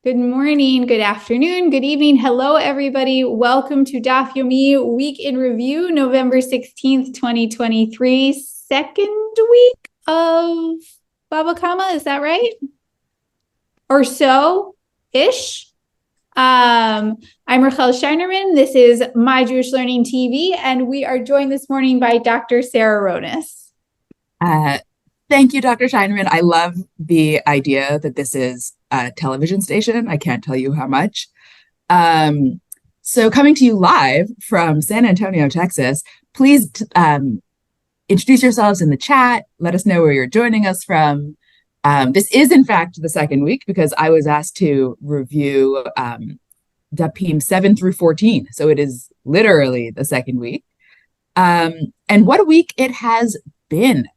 Good morning, good afternoon, good evening. Hello, everybody. Welcome to Daf Yomi Week in Review, November 16th, 2023, second week of Baba Kama. Is that right? Or so-ish. I'm Rachel Scheinerman. This is My Jewish Learning TV, and we are joined this morning by Dr. Sarah Ronis. Thank you, Dr. Scheinerman. I love the idea that this is a television station. I can't tell you how much. So coming to you live from San Antonio, Texas, please introduce yourselves in the chat. Let us know where you're joining us from. This is, in fact, the second week because I was asked to review Dapim 7 through 14. So it is literally the second week. And what a week it has been.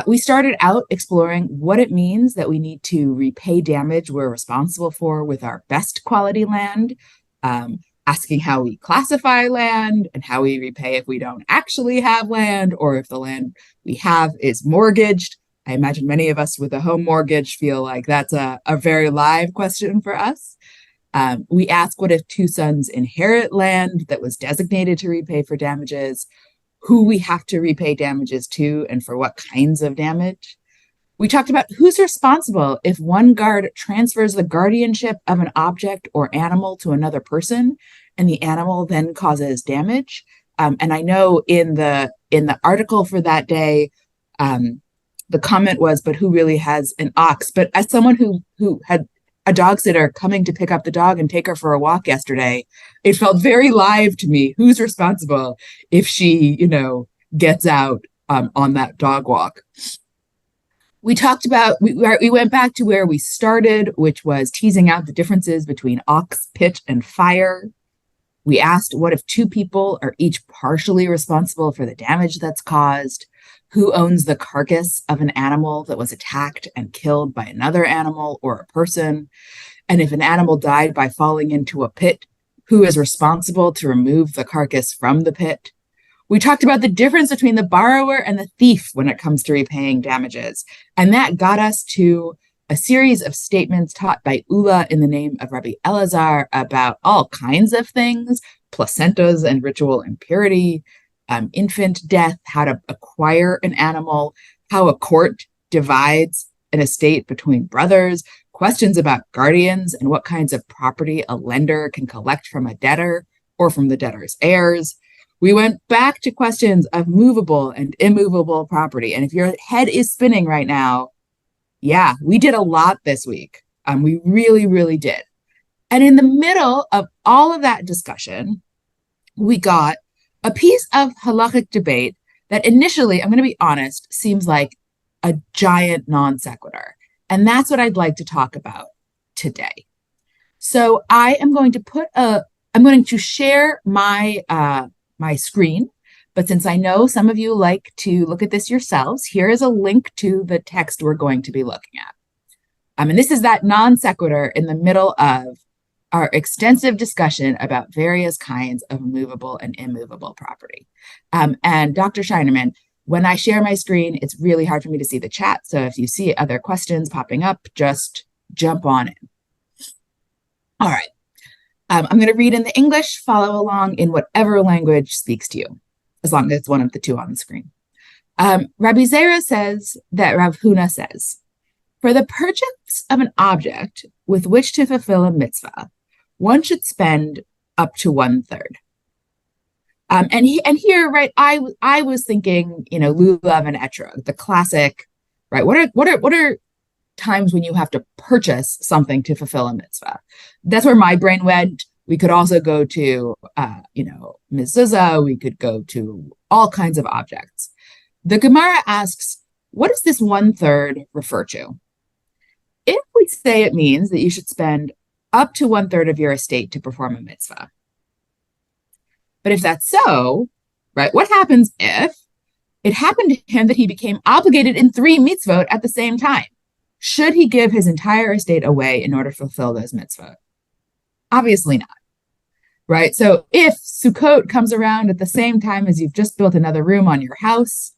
We started out exploring what it means that we need to repay damage we're responsible for with our best quality land, asking how we classify land and how we repay if we don't actually have land or if the land we have is mortgaged. I imagine many of us with a home mortgage feel like that's a very live question for us. We ask what if two sons inherit land that was designated to repay for damages, who we have to repay damages to and for what kinds of damage. We talked about who's responsible if one guard transfers the guardianship of an object or animal to another person and the animal then causes damage. And I know in the article for that day, the comment was, but who really has an ox? But as someone who had a dog sitter coming to pick up the dog and take her for a walk yesterday, it felt very live to me. Who's responsible if she, gets out on that dog walk? We talked about, we went back to where we started, which was teasing out the differences between ox, pit, and fire. We asked, what if two people are each partially responsible for the damage that's caused? Who owns the carcass of an animal that was attacked and killed by another animal or a person? And if an animal died by falling into a pit, who is responsible to remove the carcass from the pit? We talked about the difference between the borrower and the thief when it comes to repaying damages. And that got us to a series of statements taught by Ula in the name of Rabbi Elazar about all kinds of things, placentas and ritual impurity, infant death, how to acquire an animal, how a court divides an estate between brothers, questions about guardians and what kinds of property a lender can collect from a debtor or from the debtor's heirs. We went back to questions of movable and immovable property. And if your head is spinning right now, yeah, we did a lot this week. We really, really did. And in the middle of all of that discussion, we got a piece of halachic debate that initially, I'm going to be honest, seems like a giant non sequitur. And that's what I'd like to talk about today. So I'm going to share my my screen, but since I know some of you like to look at this yourselves, here is a link to the text we're going to be looking at. And this is that non sequitur in the middle of our extensive discussion about various kinds of movable and immovable property. And Dr. Scheinerman, when I share my screen, it's really hard for me to see the chat. So if you see other questions popping up, just jump on in. All right. I'm going to read in the English, follow along in whatever language speaks to you, as long as it's one of the two on the screen. Rabbi Zera says that Rav Huna says, for the purchase of an object with which to fulfill a mitzvah, one should spend up to 1/3. And here, right, I was thinking, lulav and etrog, the classic, right? What are times when you have to purchase something to fulfill a mitzvah? That's where my brain went. We could also go to, mezuzah. We could go to all kinds of objects. The Gemara asks, what does this 1/3 refer to? If we say it means that you should spend up to 1/3 of your estate to perform a mitzvah. But if that's so, right, what happens if it happened to him that he became obligated in 3 mitzvot at the same time? Should he give his entire estate away in order to fulfill those mitzvot? Obviously not, right? So if Sukkot comes around at the same time as you've just built another room on your house,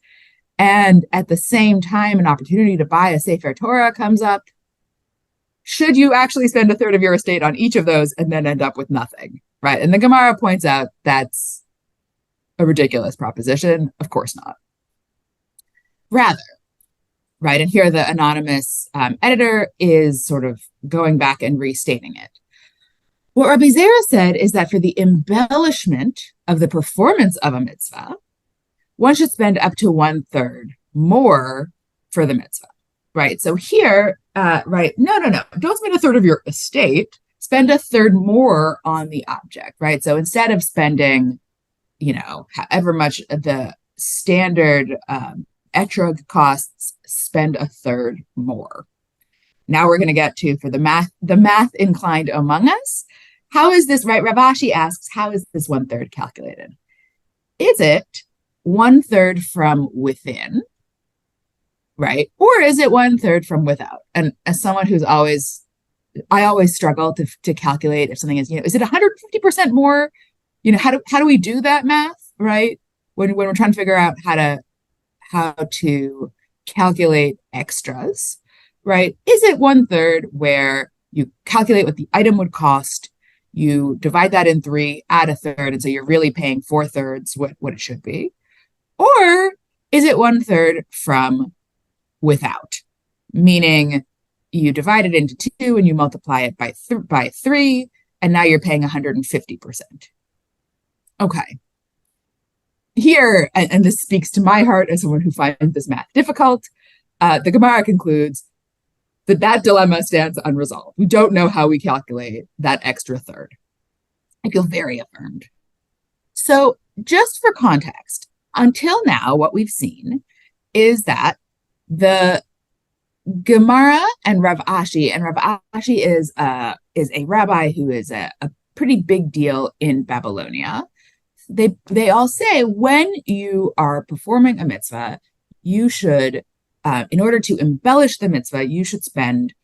and at the same time an opportunity to buy a Sefer Torah comes up, should you actually spend a third of your estate on each of those and then end up with nothing, right? And the Gemara points out that's a ridiculous proposition. Of course not. Rather, right, and here the anonymous editor is sort of going back and restating it. What Rabbi Zera said is that for the embellishment of the performance of a mitzvah, one should spend up to 1/3 more for the mitzvah, right? So here, right, no, don't spend a third of your estate, spend a third more on the object, right? So instead of spending, however much the standard etrog costs, spend a third more. Now we're going to get to, for the math inclined among us, how is this, right? Rav Ashi asks, how is this 1/3 calculated? Is it 1/3 from within, right? Or is it 1/3 from without? And as someone I always struggle to calculate if something is, is it 150% more? How do we do that math, right? When we're trying to figure out how to calculate extras, right? Is it 1/3 where you calculate what the item would cost, you divide that in 3, add a third, and so you're really paying 4/3 what it should be? Or is it 1/3 from without, meaning you divide it into 2 and you multiply it by 3, and now you're paying 150%. Okay. Here, and this speaks to my heart as someone who finds this math difficult, the Gemara concludes that dilemma stands unresolved. We don't know how we calculate that extra third. I feel very affirmed. So just for context, until now, what we've seen is that the Gemara and Rav Ashi is a rabbi who is a pretty big deal in Babylonia. They all say when you are performing a mitzvah, you should, in order to embellish the mitzvah, you should spend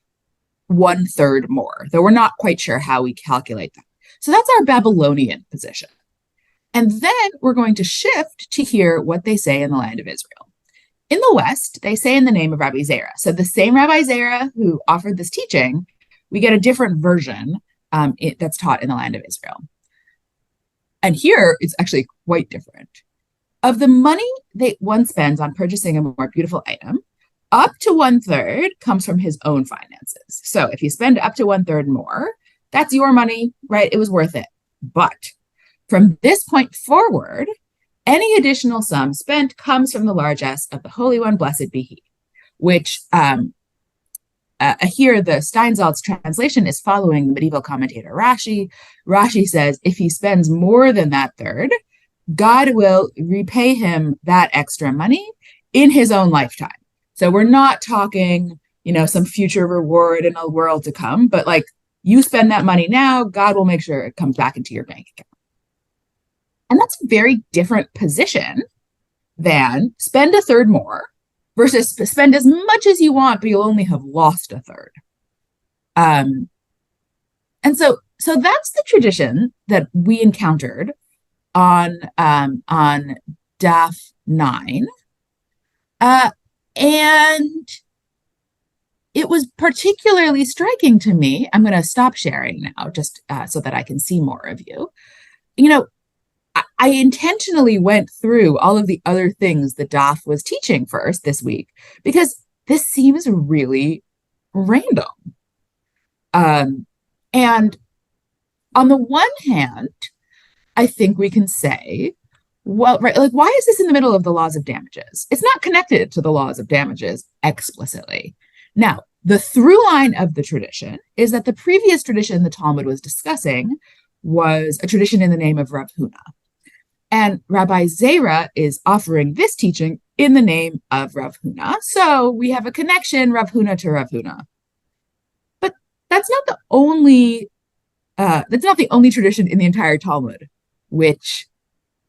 1/3 more, though we're not quite sure how we calculate that. So that's our Babylonian position. And then we're going to shift to hear what they say in the land of Israel. In the West, they say in the name of Rabbi Zera. So the same Rabbi Zera who offered this teaching, we get a different version that's taught in the land of Israel. And here it's actually quite different. Of the money that one spends on purchasing a more beautiful item, up to 1/3 comes from his own finances. So if you spend up to 1/3 more, that's your money, right? It was worth it. But from this point forward, any additional sum spent comes from the largesse of the Holy One, blessed be he, which here the Steinsaltz translation is following the medieval commentator Rashi. Rashi says if he spends more than that third, God will repay him that extra money in his own lifetime. So we're not talking, some future reward in a world to come, but like you spend that money now, God will make sure it comes back into your bank account. And that's a very different position than spend a third more versus spend as much as you want, but you'll only have lost a third. And so that's the tradition that we encountered on Daf 9. And it was particularly striking to me. I'm going to stop sharing now just so that I can see more of you. I intentionally went through all of the other things that Daf was teaching first this week because this seems really random. And on the one hand, I think we can say, well, right, like, why is this in the middle of the laws of damages? It's not connected to the laws of damages explicitly. Now, the through line of the tradition is that the previous tradition the Talmud was discussing was a tradition in the name of Rav Huna. And Rabbi Zera is offering this teaching in the name of Rav Huna. So we have a connection, Rav Huna to Rav Huna. But that's not the only tradition in the entire Talmud, which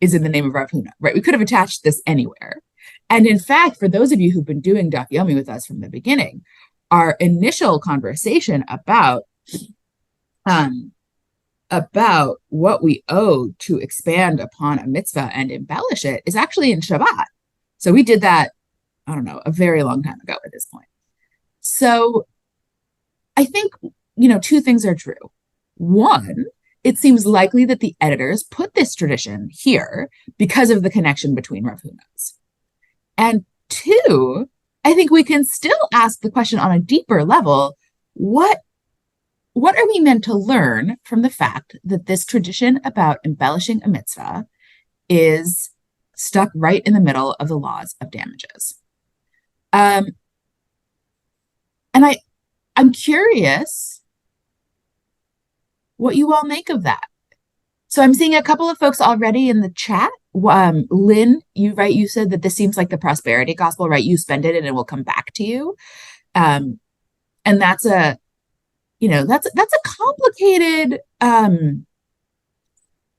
is in the name of Rav Huna, right? We could have attached this anywhere. And in fact, for those of you who've been doing Daf Yomi with us from the beginning, our initial conversation about what we owe to expand upon a mitzvah and embellish it is actually in Shabbat. So we did that, I don't know, a very long time ago at this point. So I think two things are true. One, it seems likely that the editors put this tradition here because of the connection between Rav Huna's. And two, I think we can still ask the question on a deeper level, what are we meant to learn from the fact that this tradition about embellishing a mitzvah is stuck right in the middle of the laws of damages? And I'm curious what you all make of that. So I'm seeing a couple of folks already in the chat. Lynn, you said that this seems like the prosperity gospel, right? You spend it and it will come back to you. And that's a complicated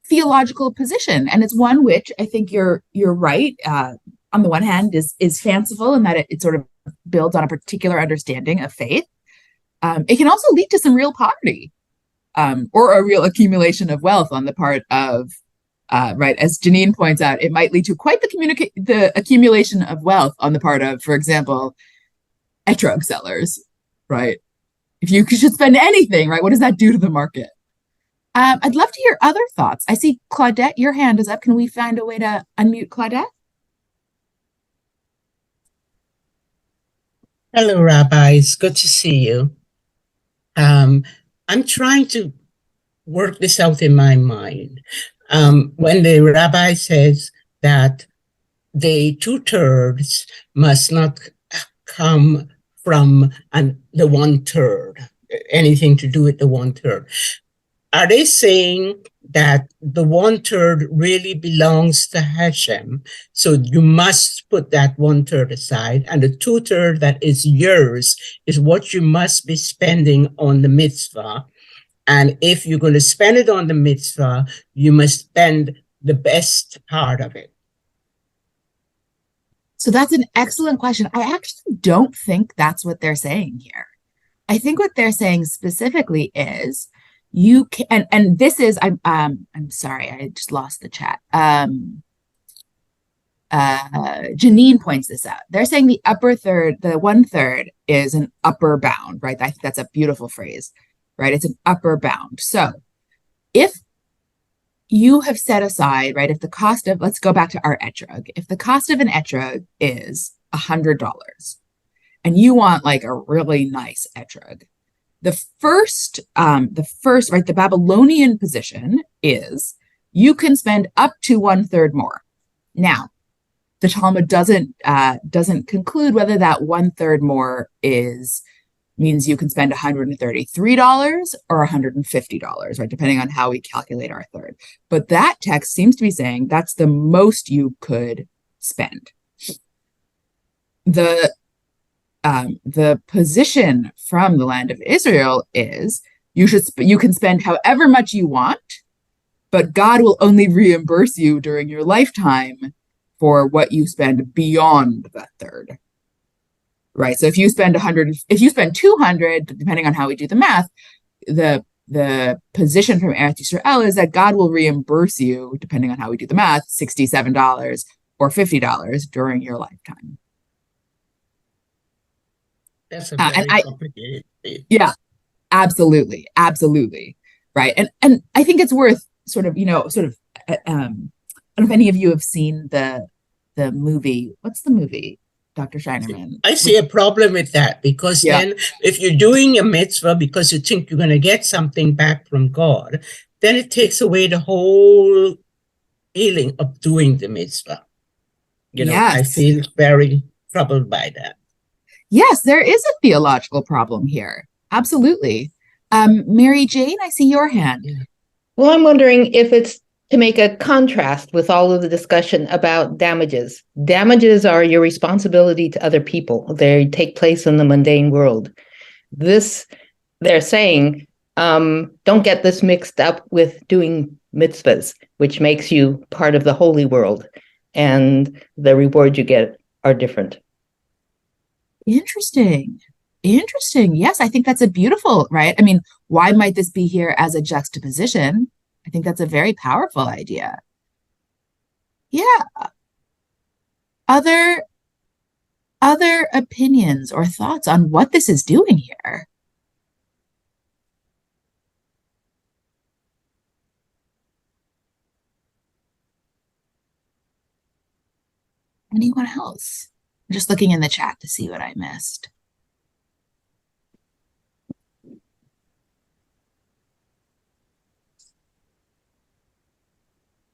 theological position. And it's one which I think you're right. On the one hand is fanciful in that it sort of builds on a particular understanding of faith. It can also lead to some real poverty. Or a real accumulation of wealth on the part of, right, as Janine points out, it might lead to quite the accumulation of wealth on the part of, for example, etrog sellers, right? If you should spend anything, right, what does that do to the market? I'd love to hear other thoughts. I see Claudette, your hand is up. Can we find a way to unmute Claudette? Hello, Rabbi. It's good to see you. I'm trying to work this out in my mind. When the rabbi says that the 2/3 must not come from the 1/3, anything to do with the 1/3, are they saying that the 1/3 really belongs to Hashem? So you must put that 1/3 aside, and the 2/3 that is yours is what you must be spending on the mitzvah. And if you're going to spend it on the mitzvah, you must spend the best part of it. So that's an excellent question. I actually don't think that's what they're saying here. I think what they're saying specifically is you can, and this is, I'm sorry, I just lost the chat. Janine points this out. They're saying the upper third, the 1/3 is an upper bound, right? I think that's a beautiful phrase, right? It's an upper bound. So if you have set aside, right, if the cost of, let's go back to our etrog. If the cost of an etrog is $100 and you want like a really nice etrog, the first, right, the Babylonian position is you can spend up to 1/3 more. Now, the Talmud doesn't conclude whether that 1/3 more means you can spend $133 or $150, right? Depending on how we calculate our third. But that text seems to be saying that's the most you could spend. The position from the land of Israel is you can spend however much you want, but God will only reimburse you during your lifetime for what you spend beyond that third. Right. So if you spend 100, if you spend 200, depending on how we do the math, the position from Eretz Yisrael is that God will reimburse you, depending on how we do the math, $67 or $50 during your lifetime. That's a very complicated thing. Yeah, absolutely. Right. And I think it's worth I don't know if any of you have seen the movie. What's the movie? Dr. Scheinerman. I see a problem with that because then if you're doing a mitzvah because you think you're going to get something back from God, then it takes away the whole feeling of doing the mitzvah. I feel very troubled by that. Yes, there is a theological problem here. Absolutely. Mary Jane, I see your hand. Well, I'm wondering if it's to make a contrast with all of the discussion about damages. Damages are your responsibility to other people. They take place in the mundane world. They're saying, don't get this mixed up with doing mitzvahs, which makes you part of the holy world, and the rewards you get are different. Interesting. Yes, I think that's a beautiful, right? I mean, why might this be here as a juxtaposition? I think that's a very powerful idea. Yeah. Other opinions or thoughts on what this is doing here? Anyone else? I'm just looking in the chat to see what I missed.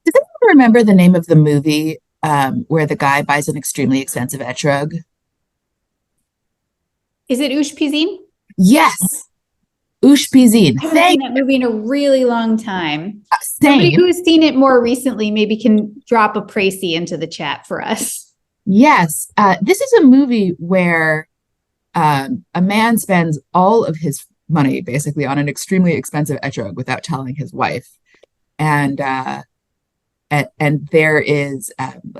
Does anyone remember the name of the movie where the guy buys an extremely expensive etrog? Is it Ushpizin? Yes, Ushpizin. I haven't seen that movie in a really long time. Somebody Same. who's seen it more recently maybe can drop a précis into the chat for us. Yes, this is a movie where a man spends all of his money basically on an extremely expensive etrog without telling his wife, and there is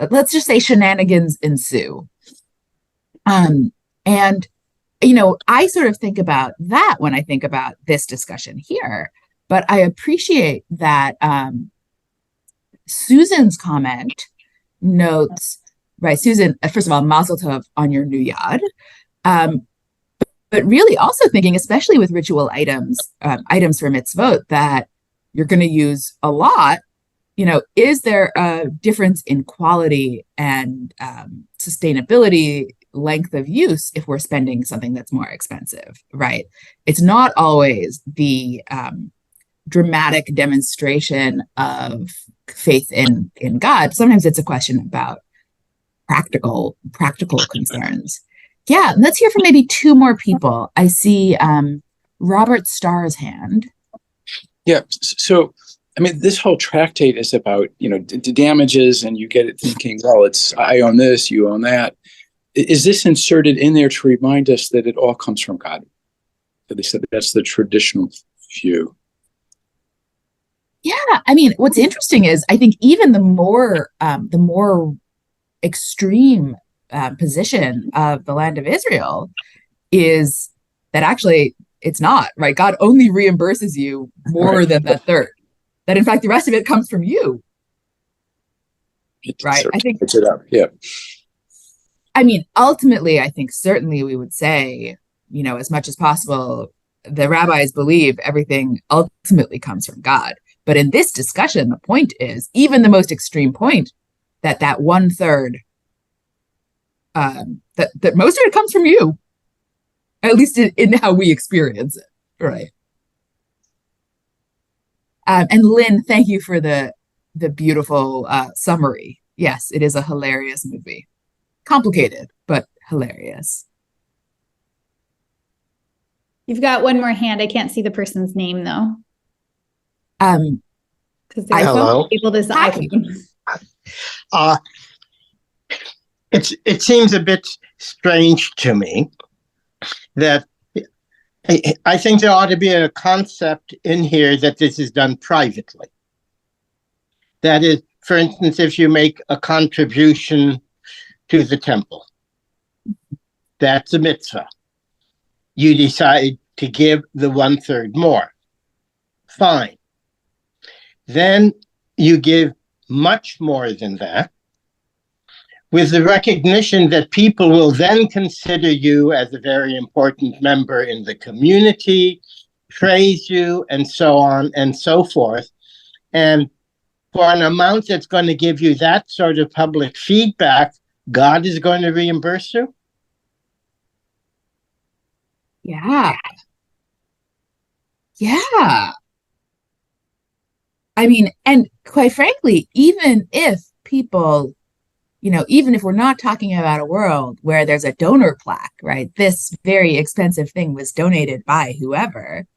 let's just say shenanigans ensue. And I sort of think about that when I think about this discussion here, but I appreciate that Susan's comment notes, right? Susan, first of all, Mazel Tov on your new yad. But really also thinking, especially with ritual items, items for mitzvot that you're going to use a lot, is there a difference in quality and sustainability, length of use if we're spending something that's more expensive, right? It's not always the dramatic demonstration of faith in God. Sometimes it's a question about practical concerns. Yeah, let's hear from maybe two more people. I see Robert Starr's hand. Yeah, so I mean, this whole tractate is about, the damages, and you get it thinking, well, it's I own this, you own that. Is this inserted in there to remind us that it all comes from God? They said that's the traditional view. Yeah, I mean, what's interesting is I think even the more extreme position of the land of Israel is that actually it's not, right? God only reimburses you more than that third. That in fact the rest of it comes from you, right? I think it's it up. Yeah. I mean, ultimately, I think certainly we would say, as much as possible, the rabbis believe everything ultimately comes from God. But in this discussion, the point is, even the most extreme point, that 1/3, that most of it comes from you, at least in how we experience it, right? And Lynn, thank you for the beautiful summary. Yes, it is a hilarious movie. Complicated, but hilarious. You've got one more hand. I can't see the person's name though. Because they're Hello. able this iPhone. It seems a bit strange to me that I think there ought to be a concept in here that this is done privately. That is, for instance, if you make a contribution to the temple, that's a mitzvah. You decide to give the 1/3 more. Fine. Then you give much more than that, with the recognition that people will then consider you as a very important member in the community, praise you, and so on and so forth. And for an amount that's going to give you that sort of public feedback, God is going to reimburse you? Yeah. Yeah. I mean, and quite frankly, even if people, even if we're not talking about a world where there's a donor plaque, right? This very expensive thing was donated by whoever.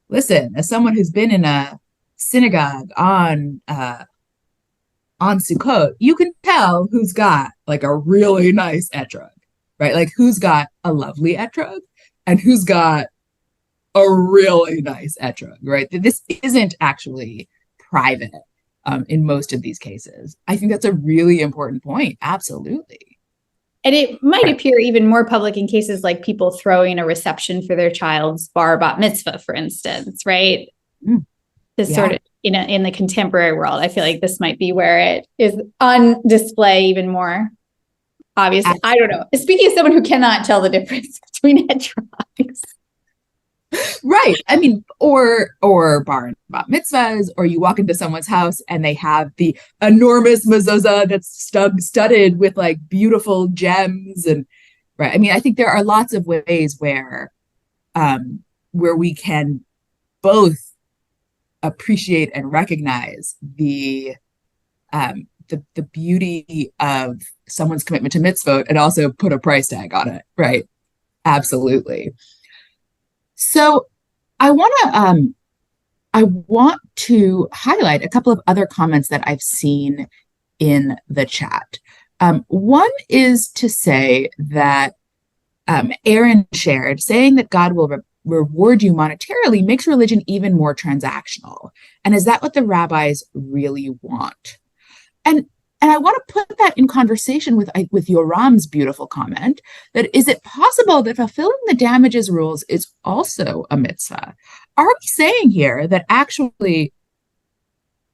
Listen, as someone who's been in a synagogue on Sukkot, you can tell who's got like a really nice etrog, right? Like who's got a lovely etrog and who's got a really nice etrog, right? This isn't actually private in most of these cases. I think that's a really important point. Absolutely. And it might appear even more public in cases like people throwing a reception for their child's bar bat mitzvah, for instance, right? This sort of, in the contemporary world, I feel like this might be where it is on display even more obviously. I don't know. Speaking as someone who cannot tell the difference between etrogs. Right. I mean, or bar and bat mitzvahs, or you walk into someone's house and they have the enormous mezuzah that's studded with like beautiful gems and right. I mean, I think there are lots of ways where we can both appreciate and recognize the beauty of someone's commitment to mitzvot and also put a price tag on it, right? Absolutely. So I want to highlight a couple of other comments that I've seen in the chat. One is to say that Aaron shared, saying that God will reward you monetarily makes religion even more transactional. And is that what the rabbis really want? And I want to put that in conversation with Yoram's beautiful comment that is it possible that fulfilling the damages rules is also a mitzvah? Are we saying here that actually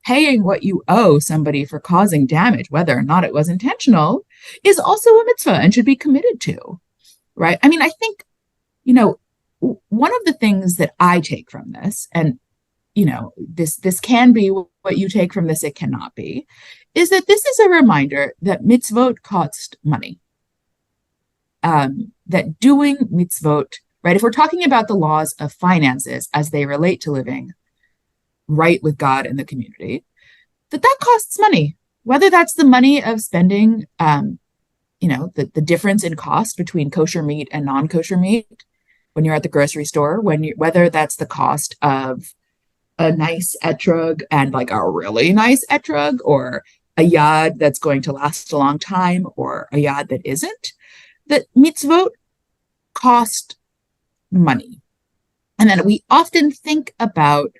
paying what you owe somebody for causing damage, whether or not it was intentional, is also a mitzvah and should be committed to? Right? I mean, I think, one of the things that I take from this, and this can be what you take from this, it cannot be, is that this is a reminder that mitzvot cost money. That doing mitzvot, right, if we're talking about the laws of finances as they relate to living right with God and the community, that costs money, whether that's the money of spending, the difference in cost between kosher meat and non-kosher meat when you're at the grocery store, whether that's the cost of a nice etrog and like a really nice etrog, or a yad that's going to last a long time, or a yad that isn't, that mitzvot cost money. And then we often think about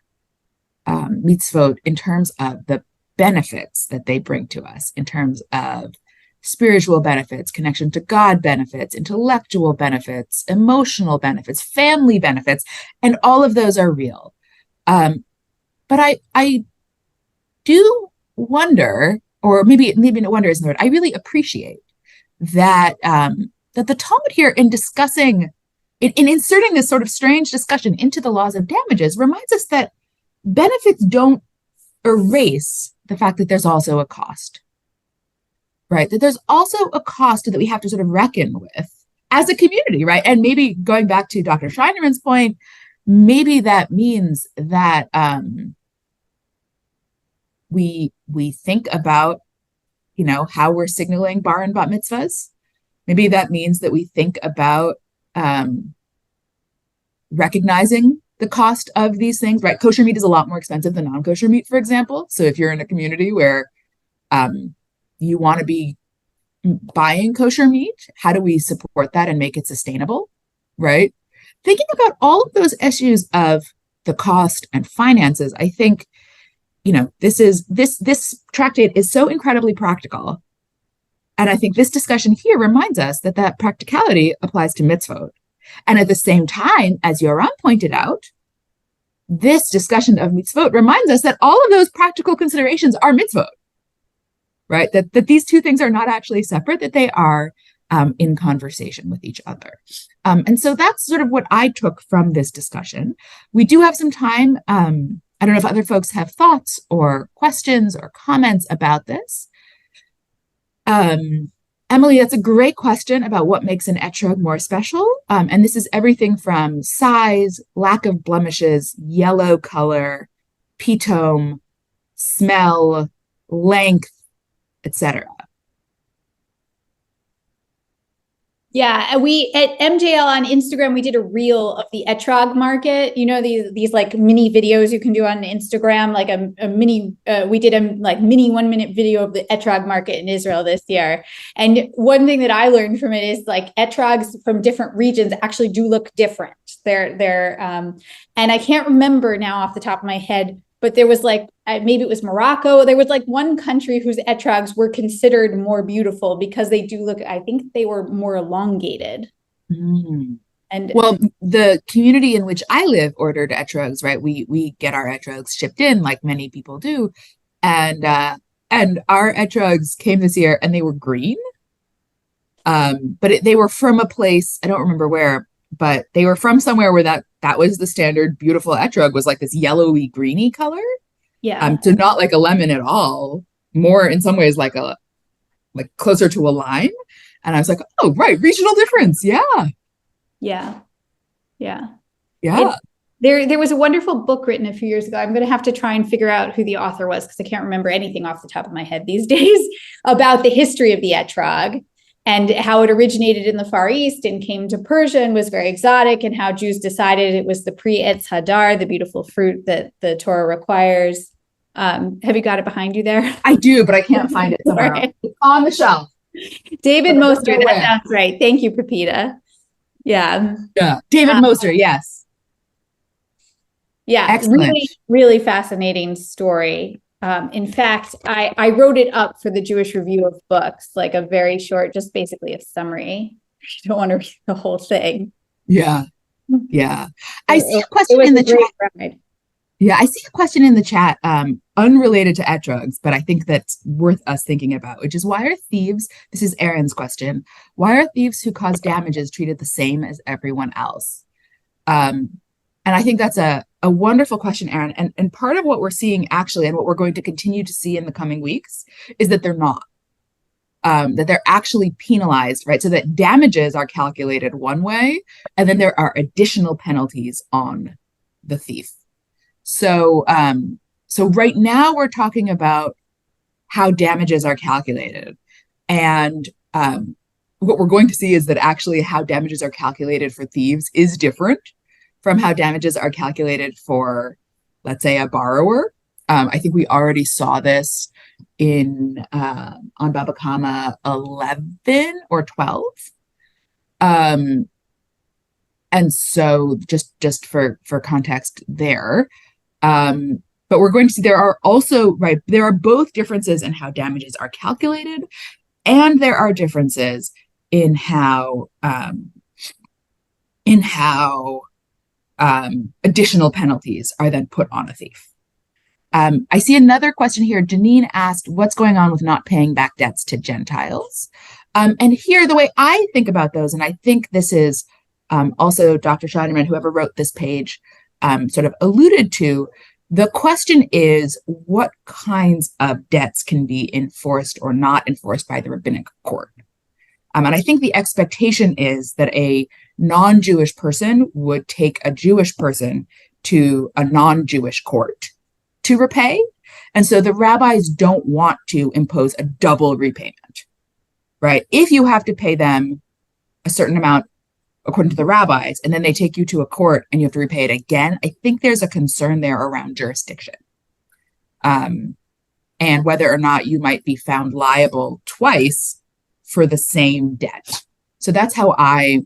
mitzvot in terms of the benefits that they bring to us, in terms of spiritual benefits, connection to God benefits, intellectual benefits, emotional benefits, family benefits, and all of those are real. But I do wonder, or maybe no wonder isn't the word, I really appreciate that that the Talmud here in discussing, in inserting this sort of strange discussion into the laws of damages, reminds us that benefits don't erase the fact that there's also a cost, right? That there's also a cost that we have to sort of reckon with as a community, right? And maybe going back to Dr. Schreinerman's point, maybe that means that we think about, how we're signaling bar and bat mitzvahs. Maybe that means that we think about recognizing the cost of these things, right? Kosher meat is a lot more expensive than non-kosher meat, for example. So if you're in a community where you want to be buying kosher meat, how do we support that and make it sustainable, right? Thinking about all of those issues of the cost and finances, I think, this tractate is so incredibly practical. And I think this discussion here reminds us that practicality applies to mitzvot. And at the same time, as Yoram pointed out, this discussion of mitzvot reminds us that all of those practical considerations are mitzvot, right? That these two things are not actually separate, that they are in conversation with each other. And so that's sort of what I took from this discussion. We do have some time. I don't know if other folks have thoughts or questions or comments about this. Emily, that's a great question about what makes an etrog more special. And this is everything from size, lack of blemishes, yellow color, pitome, smell, length, etc. Yeah, we at MJL on Instagram, we did a reel of the etrog market. These like mini videos you can do on Instagram, like a mini. We did a mini 1-minute video of the etrog market in Israel this year. And one thing that I learned from it is like etrogs from different regions actually do look different. They're and I can't remember now off the top of my head, but there was maybe it was Morocco. There was one country whose etrogs were considered more beautiful because they do look, I think they were more elongated. Mm. And well, the community in which I live ordered etrogs, right? We get our etrogs shipped in like many people do. And our etrogs came this year and they were green. But they were from a place, I don't remember where, but they were from somewhere where that was the standard beautiful etrog, was like this yellowy greeny color. Yeah. So not like a lemon at all, more in some ways like closer to a lime. And I was like, oh, right, regional difference. Yeah. Yeah. Yeah. Yeah. There was a wonderful book written a few years ago. I'm going to have to try and figure out who the author was because I can't remember anything off the top of my head these days about the history of the etrog and how it originated in the Far East and came to Persia and was very exotic, and how Jews decided it was the pre-Etz Hadar, the beautiful fruit that the Torah requires. Have you got it behind you there? I do, but I can't find it somewhere. Right. It's on the shelf. David Moster, Where? that sounds right. Thank you, Pepita. Yeah. Yeah. David Moster, yes. Yeah, Excellent. really, really fascinating story. In fact, I wrote it up for the Jewish Review of Books, like a very short, just basically a summary. You don't want to read the whole thing. Yeah. Yeah. I see a It question was in a the great chat. ride. Yeah, I see a question in the chat, unrelated to etrogs, but I think that's worth us thinking about, which is, why are thieves, this is Aaron's question, why are thieves who cause damages treated the same as everyone else? And I think that's a wonderful question, Aaron. And part of what we're seeing actually, and what we're going to continue to see in the coming weeks, is that they're not. That they're actually penalized, right? So that damages are calculated one way, and then there are additional penalties on the thief. So right now we're talking about how damages are calculated. And what we're going to see is that actually how damages are calculated for thieves is different from how damages are calculated for, let's say, a borrower. I think we already saw this on Baba Kama 11 or 12. And so just for context there. But we're going to see there are both differences in how damages are calculated, and there are differences in how additional penalties are then put on a thief. I see another question here. Janine asked, what's going on with not paying back debts to Gentiles? And here, the way I think about those, and I think this is also Dr. Scheinerman, whoever wrote this page, sort of alluded to, the question is, what kinds of debts can be enforced or not enforced by the rabbinic court? And I think the expectation is that a non-Jewish person would take a Jewish person to a non-Jewish court to repay. And so the rabbis don't want to impose a double repayment, right? If you have to pay them a certain amount according to the rabbis, and then they take you to a court and you have to repay it again, I think there's a concern there around jurisdiction. And whether or not you might be found liable twice for the same debt. So that's how I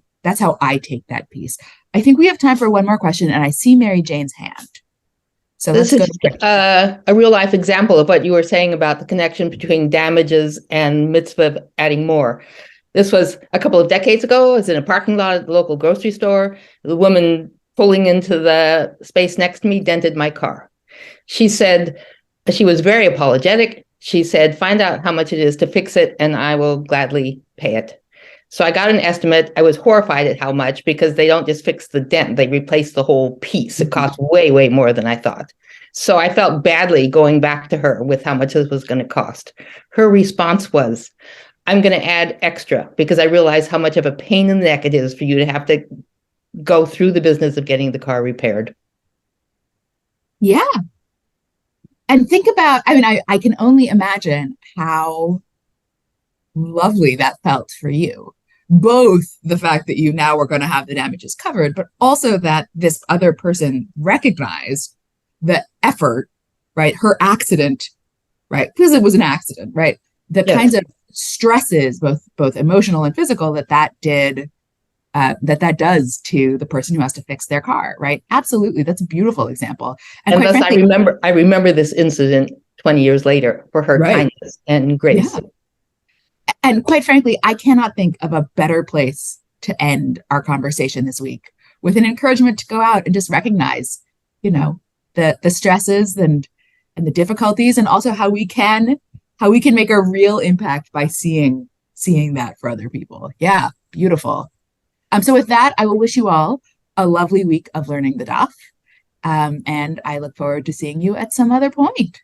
take that piece. I think we have time for one more question, and I see Mary Jane's hand. So this let's is a real life example of what you were saying about the connection between damages and mitzvah of adding more. This was a couple of decades ago. I was in a parking lot at the local grocery store. The woman pulling into the space next to me dented my car. She said, she was very apologetic. She said, find out how much it is to fix it, and I will gladly pay it. So I got an estimate. I was horrified at how much, because they don't just fix the dent, they replace the whole piece. It cost way, way more than I thought. So I felt badly going back to her with how much this was going to cost. Her response was, I'm going to add extra, because I realize how much of a pain in the neck it is for you to have to go through the business of getting the car repaired. Yeah. And think about, I can only imagine how lovely that felt for you. Both the fact that you now were going to have the damages covered, but also that this other person recognized the effort, right? Her accident, right? Because it was an accident, right? The kinds of stresses, both emotional and physical, that does to the person who has to fix their car, right? Absolutely. That's a beautiful example. And thus, frankly, I remember this incident 20 years later for her kindness and grace. Yeah. And quite frankly, I cannot think of a better place to end our conversation this week, with an encouragement to go out and just recognize, the stresses and the difficulties, and also how we can make a real impact by seeing that for other people. Yeah, beautiful. So with that, I will wish you all a lovely week of learning the Daf. And I look forward to seeing you at some other point.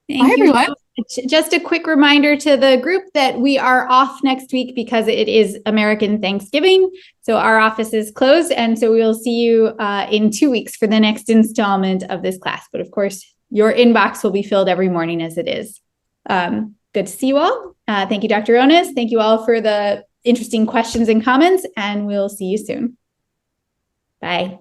Thank Bye, you everyone. so much. Just a quick reminder to the group that we are off next week because it is American Thanksgiving. So our office is closed. And so we will see you in 2 weeks for the next installment of this class. But of course, your inbox will be filled every morning as it is. Good to see you all. Thank you, Dr. Onis. Thank you all for the interesting questions and comments, and we'll see you soon. Bye.